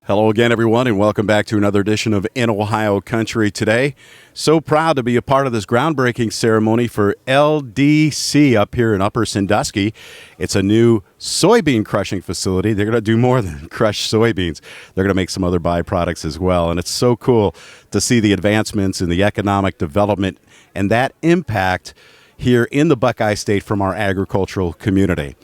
Hello again, everyone, and welcome back to another edition of In Ohio Country Today. So proud to be a part of this groundbreaking ceremony for LDC up here in Upper Sandusky. It's a new soybean crushing facility. They're going to do more than crush soybeans. They're going to make some other byproducts as well, and it's so cool to see the advancements in the economic development and that impact here in the Buckeye State from our agricultural community.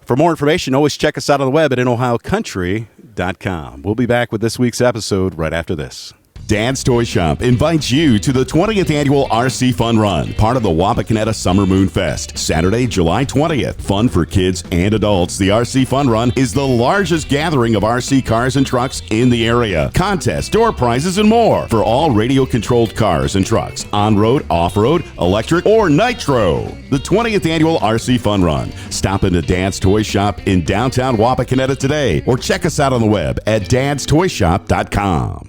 For more information, always check us out on the web at inohiocountry.com. We'll be back with this week's episode right after this. Dad's Toy Shop invites you to the 20th Annual RC Fun Run, part of the Wapakoneta Summer Moon Fest, Saturday, July 20th. Fun for kids and adults. The RC Fun Run is the largest gathering of RC cars and trucks in the area. Contests, door prizes, and more for all radio-controlled cars and trucks, on-road, off-road, electric, or nitro. The 20th Annual RC Fun Run. Stop into Dad's Toy Shop in downtown Wapakoneta today, or check us out on the web at dadstoyshop.com.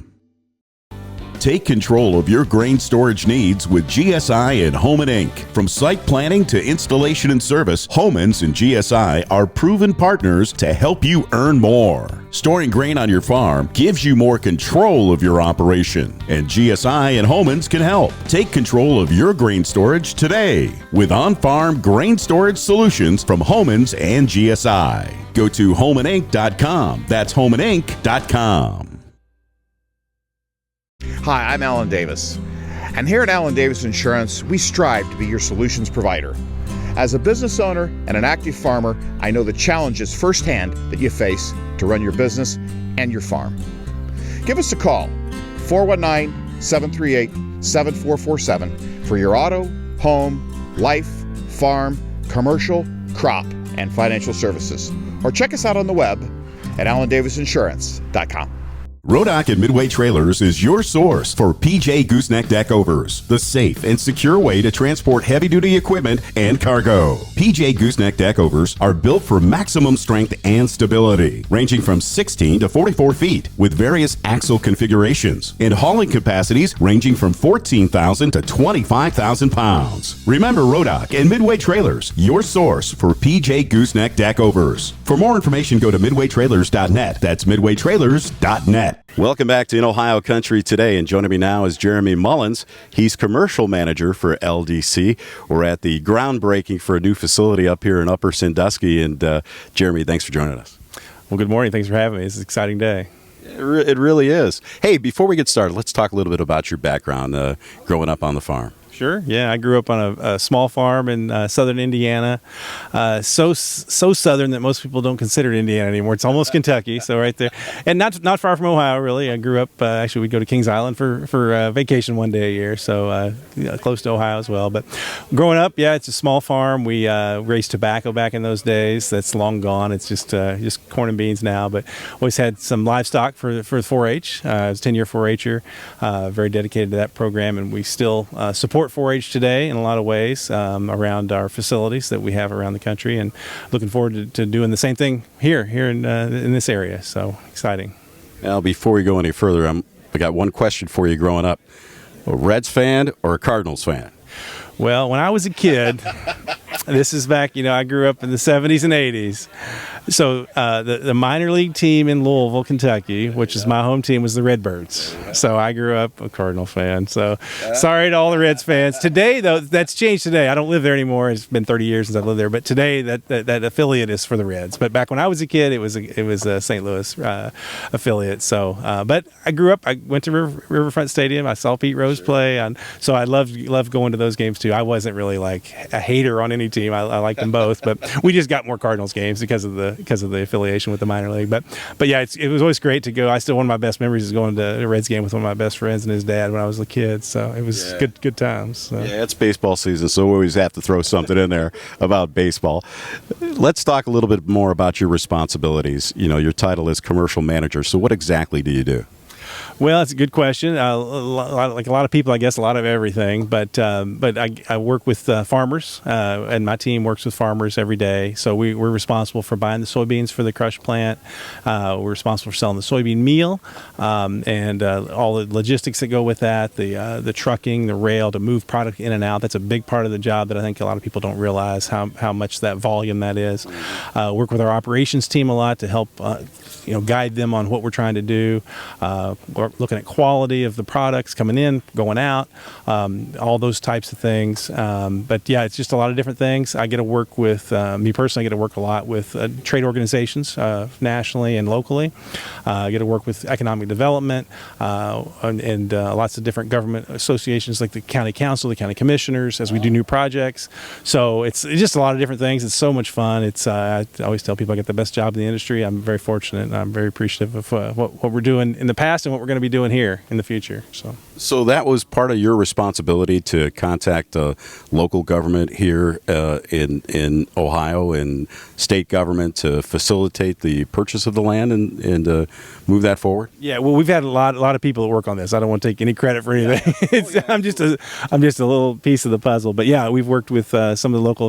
Take control of your grain storage needs with GSI and Homan Inc. From site planning to installation and service, Homans and GSI are proven partners to help you earn more. Storing grain on your farm gives you more control of your operation, and GSI and Homans can help. Take control of your grain storage today with on-farm grain storage solutions from Homans and GSI. Go to homaninc.com. That's homaninc.com. Hi, I'm Alan Davis, and here at Alan Davis Insurance, we strive to be your solutions provider. As a business owner and an active farmer, I know the challenges firsthand that you face to run your business and your farm. Give us a call, 419-738-7447, for your auto, home, life, farm, commercial, crop, and financial services. Or check us out on the web at alandavisinsurance.com. Rodock and Midway Trailers is your source for PJ Gooseneck deck overs, the safe and secure way to transport heavy-duty equipment and cargo. PJ Gooseneck deck overs are built for maximum strength and stability, ranging from 16 to 44 feet with various axle configurations and hauling capacities ranging from 14,000 to 25,000 pounds. Remember Rodock and Midway Trailers, your source for PJ Gooseneck deck overs. For more information, go to midwaytrailers.net. That's midwaytrailers.net. Welcome back to In Ohio Country Today, and joining me now is Jeremy Mullins. He's commercial manager for LDC. We're at the groundbreaking for a new facility up here in Upper Sandusky, and Jeremy, thanks for joining us. Well, good morning. Thanks for having me. It's an exciting day. It really is. Hey, before we get started, let's talk a little bit about your background growing up on the farm. Sure. Yeah, I grew up on a small farm in southern Indiana. So southern that most people don't consider it Indiana anymore. It's almost Kentucky, so right there, and not far from Ohio. Really, I grew up. Actually, we'd go to Kings Island for vacation one day a year, so close to Ohio as well. But growing up, yeah, it's a small farm. We raised tobacco back in those days. That's long gone. It's just corn and beans now. But always had some livestock for 4-H. I was a 10-year 4-H'er, very dedicated to that program, and we still support 4-H today in a lot of ways around our facilities that we have around the country, and looking forward to doing the same thing here in this area. So exciting. Now, before we go any further, I got one question for you growing up. A Reds fan or a Cardinals fan? Well, when I was a kid, this is back, I grew up in the 70s and 80s. So the minor league team in Louisville, Kentucky, which is my home team, was the Redbirds. So I grew up a Cardinal fan. So sorry to all the Reds fans. Today, though, that's changed today. I don't live there anymore. It's been 30 years since I've lived there. But today, that affiliate is for the Reds. But back when I was a kid, it was a St. Louis affiliate. So, but I grew up. I went to Riverfront Stadium. I saw Pete Rose play. So I loved going to those games too. I wasn't really like a hater on any team. I liked them both. But we just got more Cardinals games because of the affiliation with the minor league. But yeah, it was always great to go. One of my best memories is going to a Reds game with one of my best friends and his dad when I was a kid. So it was good times. So. Yeah, it's baseball season, so we always have to throw something in there about baseball. Let's talk a little bit more about your responsibilities. Your title is commercial manager. So what exactly do you do? Well, it's a good question. Like a lot of people, I guess, a lot of everything. But I work with farmers, and my team works with farmers every day. So we're responsible for buying the soybeans for the crush plant. We're responsible for selling the soybean meal, and all the logistics that go with that, the trucking, the rail to move product in and out. That's a big part of the job that I think a lot of people don't realize how much that volume that is. Work with our operations team a lot to help guide them on what we're trying to do. We're looking at quality of the products coming in, going out, all those types of things. But yeah, it's just a lot of different things. I get to work with, me personally, I get to work a lot with trade organizations nationally and locally. I get to work with economic development and lots of different government associations like the county council, the county commissioners, as we do new projects. So it's just a lot of different things. It's so much fun. I always tell people I get the best job in the industry. I'm very fortunate, and I'm very appreciative of what we're doing in the past and what we're going to be doing here in the future. So that was part of your responsibility to contact local government here in Ohio and state government to facilitate the purchase of the land and move that forward? Yeah, well, we've had a lot of people that work on this. I don't want to take any credit for anything. I'm just a little piece of the puzzle. But yeah, we've worked with some of the local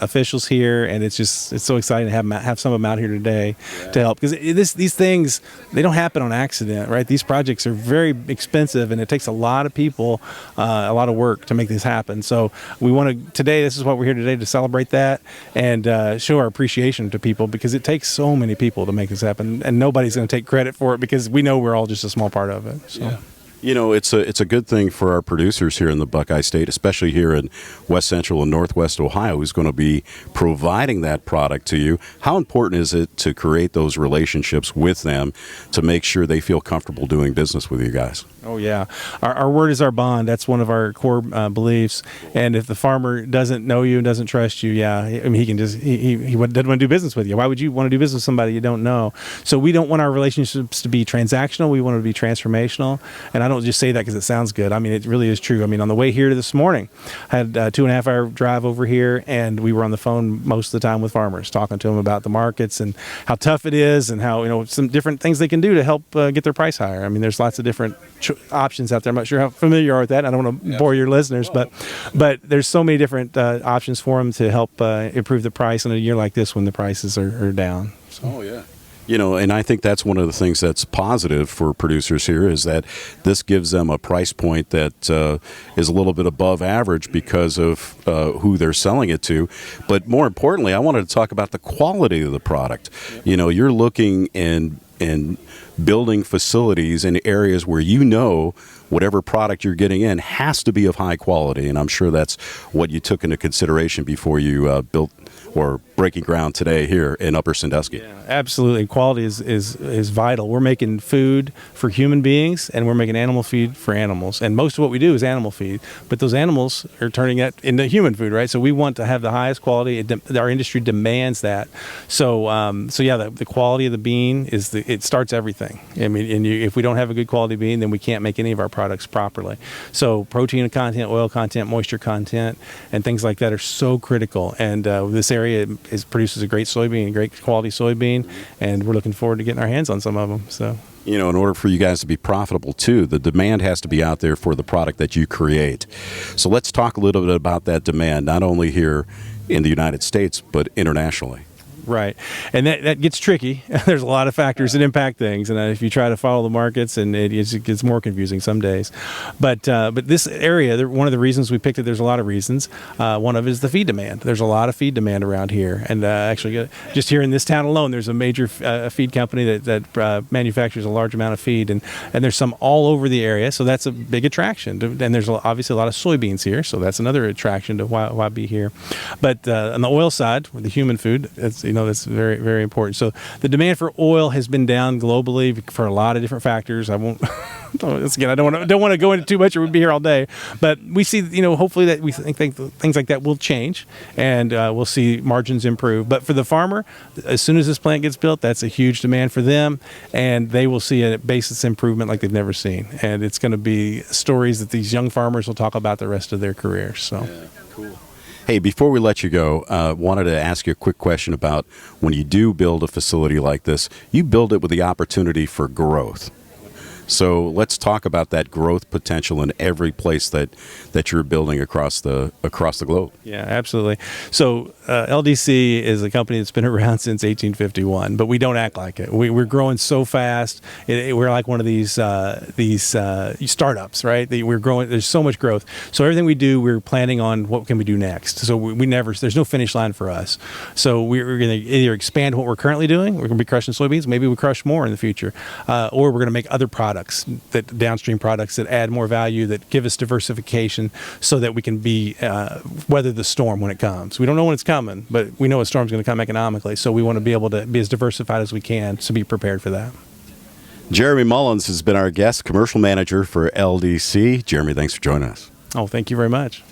officials here, and it's so exciting to have some of them out here today to help, because these things, they don't happen on accident, right? These projects are very expensive, and it takes a lot of people, a lot of work to make this happen. So we want to this is what we're here today, to celebrate that and show our appreciation to people, because it takes so many people to make this happen, and nobody's going to take credit for it because we know we're all just a small part of it. So. Yeah. It's a good thing for our producers here in the Buckeye State, especially here in West Central and Northwest Ohio, who's going to be providing that product to you. How important is it to create those relationships with them to make sure they feel comfortable doing business with you guys? Oh, yeah. Our word is our bond. That's one of our core beliefs. And if the farmer doesn't know you and doesn't trust you, he can just, he doesn't want to do business with you. Why would you want to do business with somebody you don't know? So we don't want our relationships to be transactional. We want it to be transformational. And I don't just say that because it sounds good. I mean, it really is true. I mean, on the way here this morning, I had a 2.5-hour drive over here, and we were on the phone most of the time with farmers, talking to them about the markets and how tough it is, and how, some different things they can do to help get their price higher. I mean, there's lots of different options out there. I'm not sure how familiar you are with that. I don't want to bore your listeners, but there's so many different options for them to help improve the price in a year like this when the prices are down. So. Oh, yeah. And I think that's one of the things that's positive for producers here, is that this gives them a price point that is a little bit above average because of who they're selling it to. But more importantly, I wanted to talk about the quality of the product. You're looking in building facilities in areas where whatever product you're getting in has to be of high quality, and I'm sure that's what you took into consideration before you built or breaking ground today here in Upper Sandusky. Yeah, absolutely. Quality is vital. We're making food for human beings, and we're making animal feed for animals. And most of what we do is animal feed, but those animals are turning that into human food, right? So we want to have the highest quality. Our industry demands that. So the quality of the bean it starts everything. I mean, if we don't have a good quality bean, then we can't make any of our products properly. So protein content, oil content, moisture content, and things like that are so critical. And this area produces a great soybean, great quality soybean, and we're looking forward to getting our hands on some of them. So. In order for you guys to be profitable too, the demand has to be out there for the product that you create. So let's talk a little bit about that demand, not only here in the United States, but internationally. Right. And that gets tricky. There's a lot of factors that impact things. And if you try to follow the markets, and it gets more confusing some days. But this area, one of the reasons we picked it, there's a lot of reasons. One of it is the feed demand. There's a lot of feed demand around here. And actually, just here in this town alone, there's a major feed company that manufactures a large amount of feed. And there's some all over the area. So that's a big attraction. And there's obviously a lot of soybeans here. So that's another attraction to why be here. But on the oil side, with the human food, that's very, very important. So the demand for oil has been down globally for a lot of different factors. I won't. Again, I don't want to go into too much, or we'd be here all day. But we see, hopefully that we think things like that will change, and we'll see margins improve. But for the farmer, as soon as this plant gets built, that's a huge demand for them, and they will see a basis improvement like they've never seen. And it's going to be stories that these young farmers will talk about the rest of their careers. So. Yeah, cool. Hey, before we let you go, wanted to ask you a quick question about when you do build a facility like this, you build it with the opportunity for growth. So let's talk about that growth potential in every place that you're building across the globe. Yeah, absolutely. So LDC is a company that's been around since 1851, but we don't act like it. We're growing so fast. We're like one of these startups, right? We're growing. There's so much growth. So everything we do, we're planning on what can we do next. So we never. There's no finish line for us. So we're going to either expand what we're currently doing. We're going to be crushing soybeans. Maybe we crush more in the future, or we're going to make other products, that downstream products that add more value, that give us diversification, so that we can be weather the storm when it comes. We don't know when it's coming, but we know a storm's going to come economically. So we want to be able to be as diversified as we can to be prepared for that. Jeremy Mullins has been our guest, commercial manager for LDC. Jeremy, thanks for joining us. Oh, thank you very much.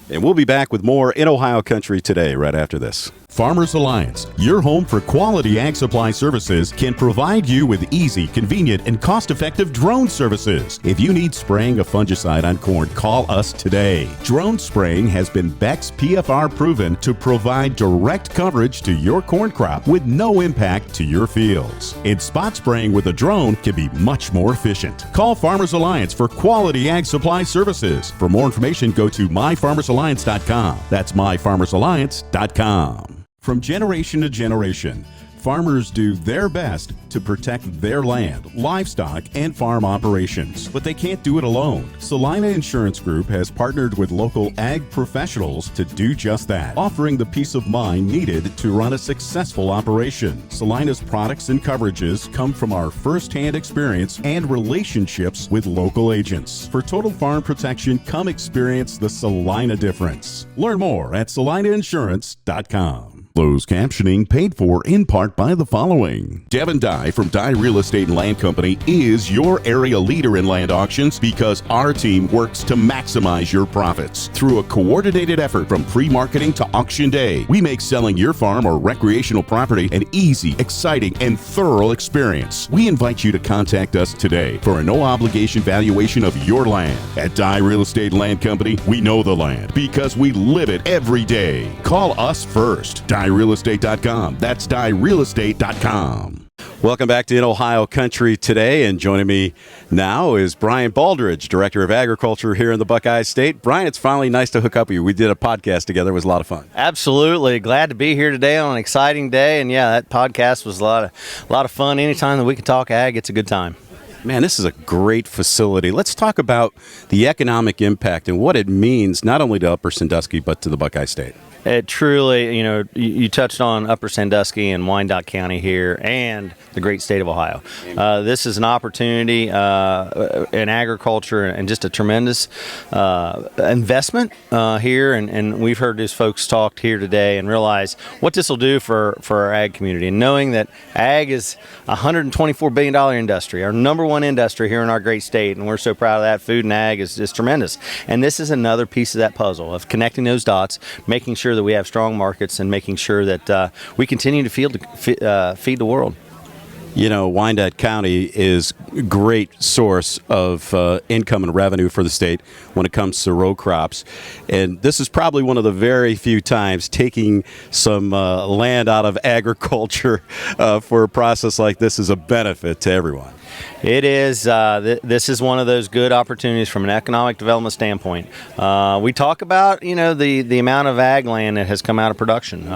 And we'll be back with more in Ohio Country today, right after this. Farmers Alliance, your home for quality ag supply services, can provide you with easy, convenient, and cost-effective drone services. If you need spraying a fungicide on corn, call us today. Drone spraying has been Beck's PFR proven to provide direct coverage to your corn crop with no impact to your fields. And spot spraying with a drone can be much more efficient. Call Farmers Alliance for quality ag supply services. For more information, go to myfarmersalliance.com. That's myfarmersalliance.com. From generation to generation, farmers do their best to protect their land, livestock, and farm operations. But they can't do it alone. Salina Insurance Group has partnered with local ag professionals to do just that, offering the peace of mind needed to run a successful operation. Salina's products and coverages come from our first-hand experience and relationships with local agents. For total farm protection, come experience the Salina difference. Learn more at salinainsurance.com. Closed captioning paid for in part by the following. Devin Dye from Dye Real Estate and Land Company is your area leader in land auctions because our team works to maximize your profits. Through a coordinated effort from pre-marketing to auction day, we make selling your farm or recreational property an easy, exciting, and thorough experience. We invite you to contact us today for a no-obligation valuation of your land. At Dye Real Estate and Land Company, we know the land because we live it every day. Call us first. DyeRealEstate.com. That's DyeRealEstate.com. Welcome back to In Ohio Country today, and joining me now is Brian Baldridge, Director of Agriculture here in the Buckeye State. Brian, it's finally nice to hook up with you. We did a podcast together. It was a lot of fun. Absolutely. Glad to be here today on an exciting day, and yeah, that podcast was a lot of fun. Anytime that we can talk ag, it's a good time. Man, this is a great facility. Let's talk about the economic impact and what it means not only to Upper Sandusky but to the Buckeye State. It truly, you touched on Upper Sandusky and Wyandotte County here and the great state of Ohio. This is an opportunity in agriculture and just a tremendous investment here. And we've heard these folks talk here today and realize what this will do for our ag community. And knowing that ag is a $124 billion industry, our number one industry here in our great state. And we're so proud of that. Food and ag is tremendous. And this is another piece of that puzzle of connecting those dots, making sure that we have strong markets and making sure that we continue to feed the world. You know, Wyandotte County is a great source of income and revenue for the state when it comes to row crops. And this is probably one of the very few times taking some land out of agriculture for a process like this is a benefit to everyone. It is. This is one of those good opportunities from an economic development standpoint. We talk about, the amount of ag land that has come out of production.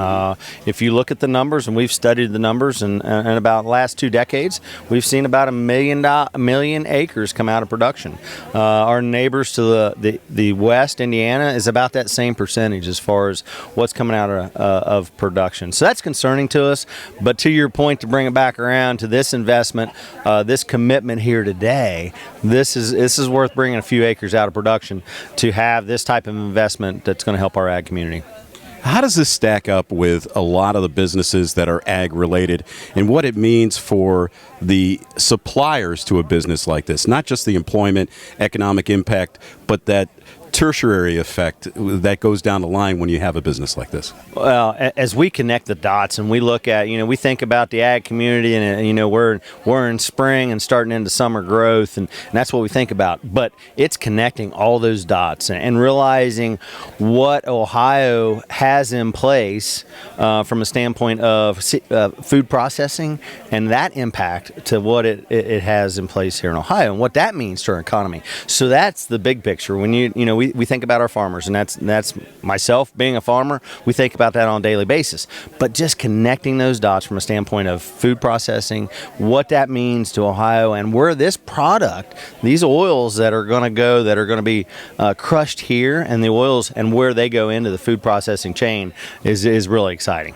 If you look at the numbers, and we've studied the numbers, and about the last 2 decades, we've seen about a million acres come out of production. Our neighbors to the west, Indiana, is about that same percentage as far as what's coming out of production. So that's concerning to us. But to your point, to bring it back around to this investment, this commitment here today, this is worth bringing a few acres out of production to have this type of investment that's going to help our ag community. How does this stack up with a lot of the businesses that are ag related and what it means for the suppliers to a business like this? Not just the employment, economic impact, but that tertiary effect that goes down the line when you have a business like this? Well, as we connect the dots and we look at, we think about the ag community, and we're in spring and starting into summer growth, and that's what we think about. But it's connecting all those dots and realizing what Ohio has in place from a standpoint of food processing and that impact to what it has in place here in Ohio and what that means to our economy. So that's the big picture. When we think about our farmers, and that's myself being a farmer, we think about that on a daily basis. But just connecting those dots from a standpoint of food processing, what that means to Ohio, and where this product, these oils that are going to be crushed here, and the oils and where they go into the food processing chain is really exciting.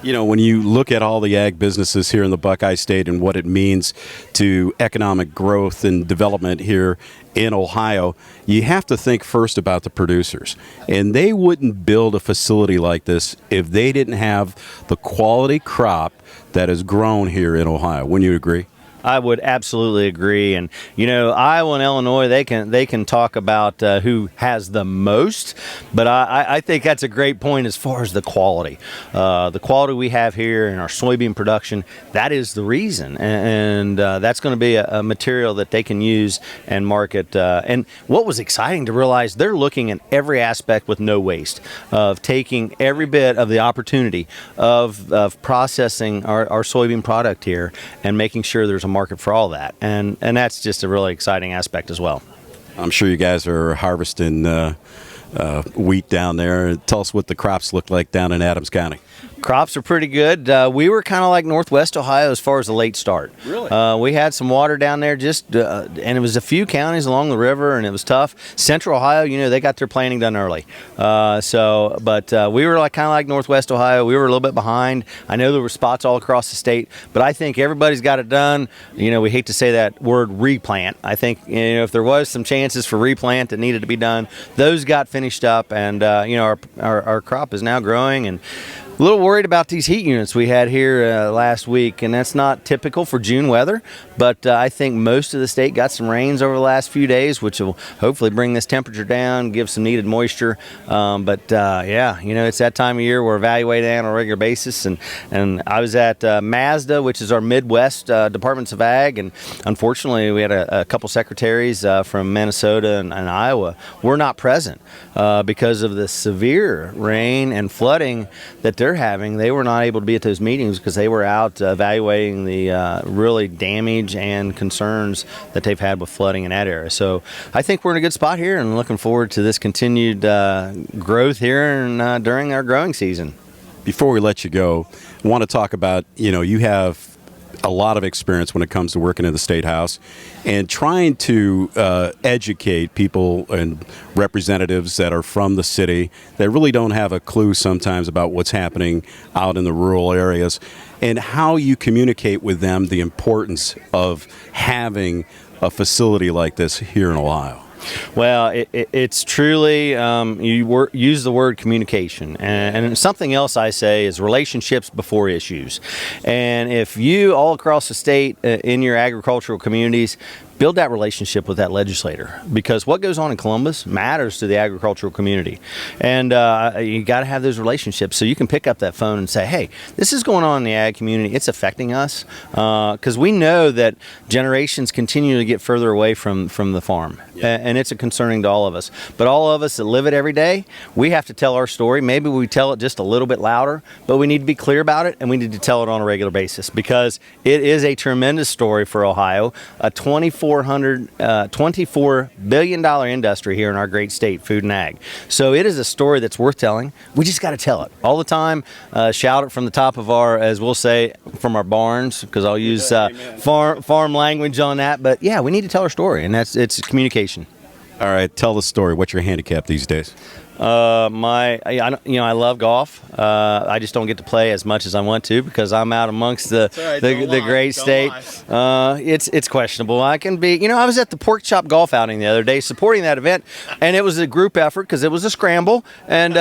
When you look at all the ag businesses here in the Buckeye State and what it means to economic growth and development here in Ohio, you have to think first about the producers. And they wouldn't build a facility like this if they didn't have the quality crop that is grown here in Ohio. Wouldn't you agree? I would absolutely agree, and Iowa and Illinois, they can talk about who has the most, but I think that's a great point as far as the quality we have here in our soybean production. That is the reason, and that's going to be a material that they can use and market. And what was exciting to realize, they're looking at every aspect with no waste, of taking every bit of the opportunity of processing our soybean product here and making sure there's a market for all that, and that's just a really exciting aspect as well. I'm sure you guys are harvesting wheat down there. Tell us what the crops look like down in Adams County. Crops are pretty good. We were kind of like Northwest Ohio as far as the late start. Really? We had some water down there, and it was a few counties along the river, and it was tough. Central Ohio, they got their planting done early. But we were kind of like Northwest Ohio. We were a little bit behind. I know there were spots all across the state, but I think everybody's got it done. We hate to say that word replant. I think if there was some chances for replant that needed to be done, those got finished up, and our crop is now growing. And a little worried about these heat units we had here last week, and that's not typical for June weather, but I think most of the state got some rains over the last few days, which will hopefully bring this temperature down, give some needed moisture. It's that time of year we're evaluating on a regular basis, and I was at Mazda, which is our Midwest Departments of Ag, and unfortunately we had a couple secretaries from Minnesota and Iowa were not present because of the severe rain and flooding that they're having. They were not able to be at those meetings because they were out evaluating the really damage and concerns that they've had with flooding in that area. So I think we're in a good spot here and looking forward to this continued growth here and during our growing season. Before we let you go, I want to talk about, you have a lot of experience when it comes to working in the State House and trying to educate people and representatives that are from the city that really don't have a clue sometimes about what's happening out in the rural areas, and how you communicate with them the importance of having a facility like this here in Ohio. Well, it's truly, use the word communication. And something else I say is relationships before issues. And if you, all across the state, in your agricultural communities, build that relationship with that legislator, because what goes on in Columbus matters to the agricultural community, and you got to have those relationships so you can pick up that phone and say, hey, this is going on in the ag community, it's affecting us, because we know that generations continue to get further away from the farm. Yeah. And it's concerning to all of us, but all of us that live it every day, we have to tell our story. Maybe we tell it just a little bit louder, but we need to be clear about it, and we need to tell it on a regular basis, because it is a tremendous story for Ohio, a $24 billion industry here in our great state, food and ag. So it is a story that's worth telling. We just got to tell it all the time. Shout it from the top of our, as we'll say, from our barns, because I'll use farm language on that. But yeah, we need to tell our story, and it's communication. All right, tell the story. What's your handicap these days? I love golf. I just don't get to play as much as I want to because I'm out amongst the great state. It's questionable. I can be, I was at the Pork Chop golf outing the other day supporting that event, and it was a group effort because it was a scramble. And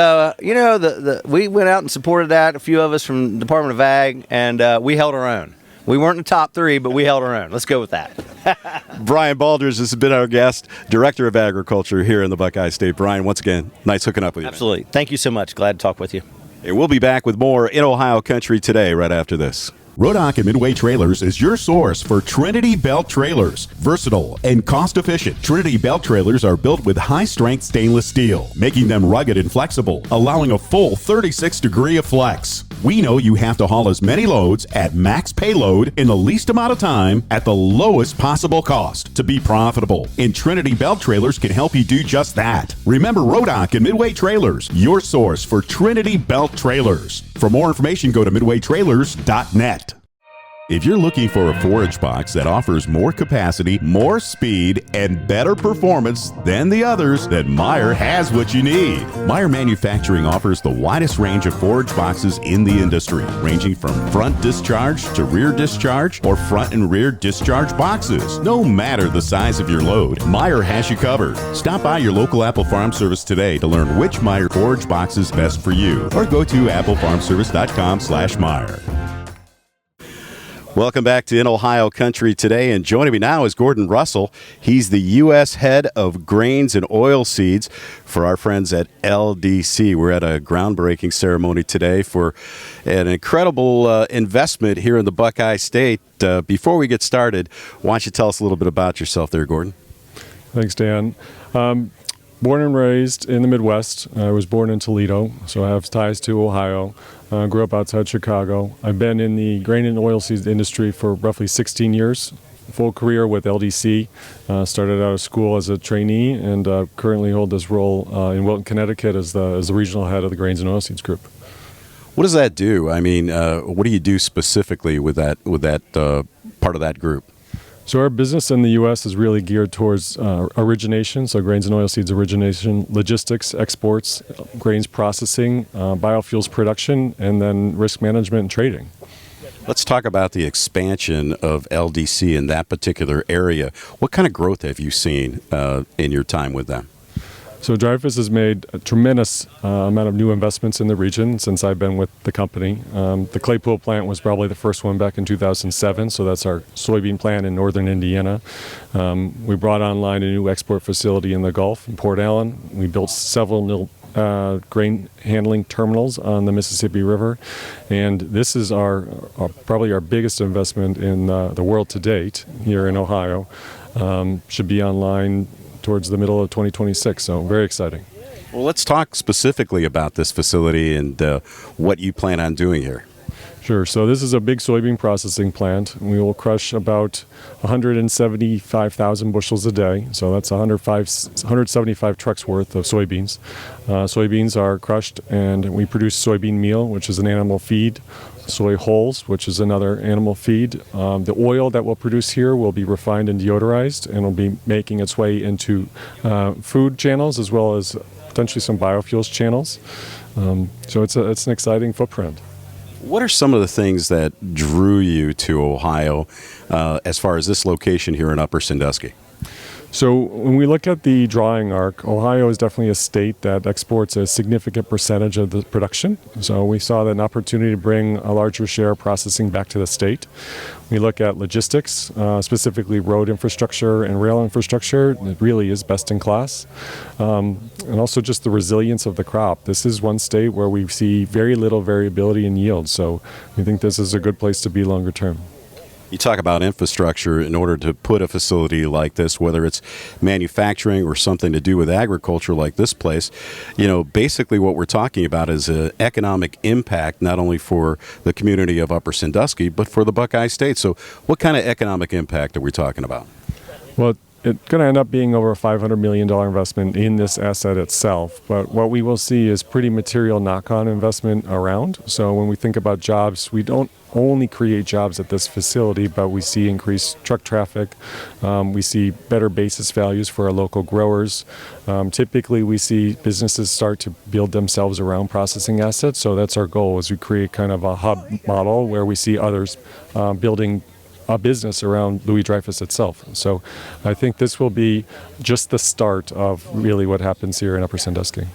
we went out and supported that. A few of us from the Department of Ag, and we held our own. We weren't in the top 3, but we held our own. Let's go with that. Brian Baldridge has been our guest, Director of Agriculture here in the Buckeye State. Brian, once again, nice hooking up with you. Absolutely. Thank you so much. Glad to talk with you. And we'll be back with more in Ohio Country today right after this. Rodock and Midway Trailers is your source for Trinity Belt Trailers. Versatile and cost-efficient, Trinity Belt Trailers are built with high-strength stainless steel, making them rugged and flexible, allowing a full 36 degree of flex. We know you have to haul as many loads at max payload in the least amount of time at the lowest possible cost to be profitable. And Trinity Belt Trailers can help you do just that. Remember Rodock and Midway Trailers, your source for Trinity Belt Trailers. For more information, go to midwaytrailers.net. If you're looking for a forage box that offers more capacity, more speed, and better performance than the others, then Meyer has what you need. Meyer Manufacturing offers the widest range of forage boxes in the industry, ranging from front discharge to rear discharge or front and rear discharge boxes. No matter the size of your load, Meyer has you covered. Stop by your local Apple Farm Service today to learn which Meyer forage box is best for you, or go to applefarmservice.com/Meyer. Welcome back to In Ohio Country today, and joining me now is Gordon Russell. He's the U.S. head of grains and oilseeds for our friends at LDC. We're at a groundbreaking ceremony today for an incredible investment here in the Buckeye State. Before we get started, why don't you tell us a little bit about yourself there, Gordon? Thanks, Dan. Born and raised in the Midwest. I was born in Toledo, so I have ties to Ohio. Grew up outside Chicago. I've been in the grain and oilseeds industry for roughly 16 years. Full career with LDC. Started out of school as a trainee and currently hold this role in Wilton, Connecticut as the regional head of the grains and oilseeds group. What does that do? I mean, what do you do specifically with that part of that group? So our business in the U.S. is really geared towards origination, so grains and oilseeds origination, logistics, exports, grains processing, biofuels production, and then risk management and trading. Let's talk about the expansion of LDC in that particular area. What kind of growth have you seen in your time with them? So Dreyfus has made a tremendous amount of new investments in the region since I've been with the company. The Claypool plant was probably the first one back in 2007, so that's our soybean plant in northern Indiana. We brought online a new export facility in the Gulf, in Port Allen. We built several new grain handling terminals on the Mississippi River, and this is probably our biggest investment in the world to date here in Ohio. Should be online towards the middle of 2026, so very exciting. Well, let's talk specifically about this facility and what you plan on doing here. Sure. So this is a big soybean processing plant. We will crush about 175,000 bushels a day. So that's 175 trucks worth of soybeans. Soybeans are crushed and we produce soybean meal, which is an animal feed, soy hulls, which is another animal feed. The oil that we'll produce here will be refined and deodorized and will be making its way into food channels as well as potentially some biofuels channels. So it's an exciting footprint. What are some of the things that drew you to Ohio as far as this location here in Upper Sandusky? So when we look at the drawing arc, Ohio is definitely a state that exports a significant percentage of the production. So we saw an opportunity to bring a larger share of processing back to the state. We look at logistics, specifically road infrastructure and rail infrastructure. It really is best in class. And also just the resilience of the crop. This is one state where we see very little variability in yield. So we think this is a good place to be longer term. You talk about infrastructure in order to put a facility like this, whether it's manufacturing or something to do with agriculture like this place. You know, basically what we're talking about is an economic impact, not only for the community of Upper Sandusky, but for the Buckeye State. So what kind of economic impact are we talking about? Well, it's going to end up being over a $500 million investment in this asset itself. But what we will see is pretty material knock-on investment around. So when we think about jobs, we don't only create jobs at this facility, but we see increased truck traffic. We see better basis values for our local growers. Typically, we see businesses start to build themselves around processing assets. So that's our goal, is we create kind of a hub model where we see others building a business around Louis Dreyfus itself. So I think this will be just the start of really what happens here in Upper Sandusky.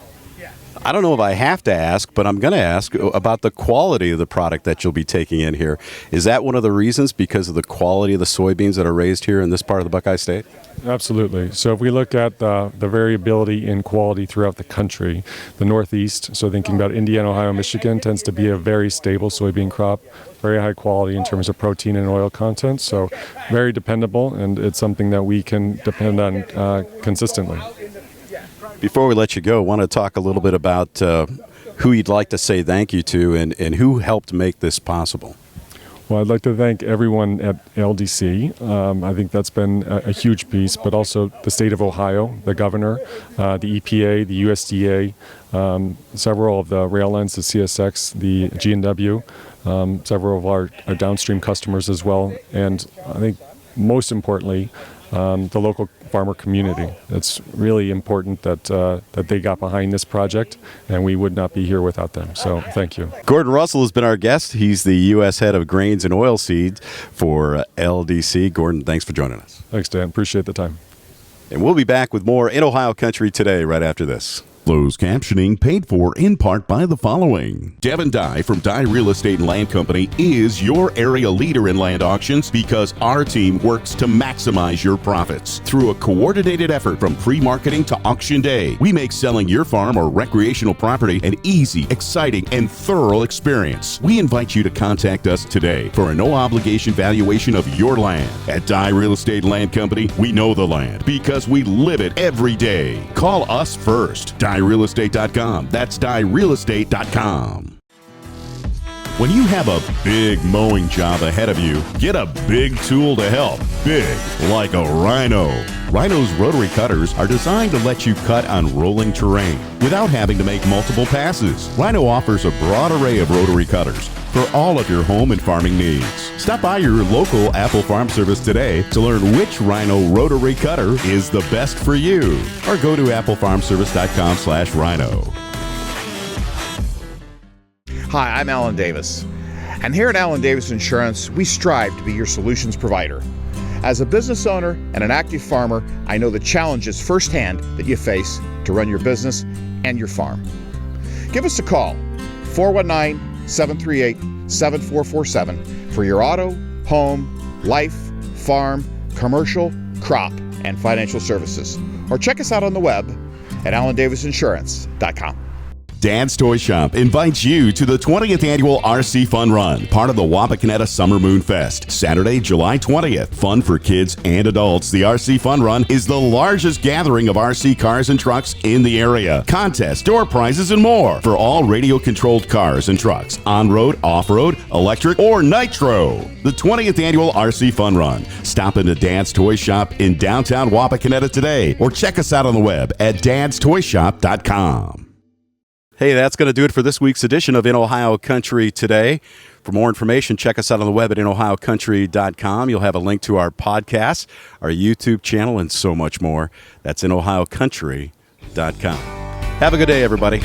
I don't know if I have to ask, but I'm going to ask about the quality of the product that you'll be taking in here. Is that one of the reasons, because of the quality of the soybeans that are raised here in this part of the Buckeye State? Absolutely. So if we look at the variability in quality throughout the country, the Northeast, so thinking about Indiana, Ohio, Michigan, tends to be a very stable soybean crop, very high quality in terms of protein and oil content, so very dependable, and it's something that we can depend on consistently. Before we let you go, I want to talk a little bit about who you'd like to say thank you to and who helped make this possible. Well, I'd like to thank everyone at LDC. I think that's been a huge piece, but also the state of Ohio, the governor, the EPA, the USDA, several of the rail lines, the CSX, the G&W, several of our downstream customers as well, and I think most importantly, the local farmer community. It's really important that that they got behind this project, and we would not be here without them. So thank you. Gordon Russell has been our guest. He's the U.S. head of grains and oilseeds for LDC. Gordon, thanks for joining us. Thanks, Dan. Appreciate the time. And we'll be back with more In Ohio Country Today right after this. Closed captioning paid for in part by the following. Devin Dye from Dye Real Estate and Land Company is your area leader in land auctions because our team works to maximize your profits. Through a coordinated effort from pre-marketing to auction day, we make selling your farm or recreational property an easy, exciting, and thorough experience. We invite you to contact us today for a no-obligation valuation of your land. At Dye Real Estate and Land Company, we know the land because we live it every day. Call us first. DyeRealEstate.com. That's DyeRealEstate.com. When you have a big mowing job ahead of you, get a big tool to help. Big, like a Rhino. Rhino's rotary cutters are designed to let you cut on rolling terrain without having to make multiple passes. Rhino offers a broad array of rotary cutters for all of your home and farming needs. Stop by your local Apple Farm Service today to learn which Rhino rotary cutter is the best for you, or go to applefarmservice.com/rhino. Hi, I'm Alan Davis. And here at Alan Davis Insurance, we strive to be your solutions provider. As a business owner and an active farmer, I know the challenges firsthand that you face to run your business and your farm. Give us a call, 419-738-7447 for your auto, home, life, farm, commercial, crop, and financial services. Or check us out on the web at AlanDavisInsurance.com. Dad's Toy Shop invites you to the 20th Annual RC Fun Run, part of the Wapakoneta Summer Moon Fest, Saturday, July 20th. Fun for kids and adults. The RC Fun Run is the largest gathering of RC cars and trucks in the area. Contests, door prizes, and more for all radio-controlled cars and trucks, on-road, off-road, electric, or nitro. The 20th Annual RC Fun Run. Stop into Dad's Toy Shop in downtown Wapakoneta today, or check us out on the web at dadstoyshop.com. Hey, that's going to do it for this week's edition of In Ohio Country Today. For more information, check us out on the web at inohiocountry.com. You'll have a link to our podcast, our YouTube channel, and so much more. That's inohiocountry.com. Have a good day, everybody.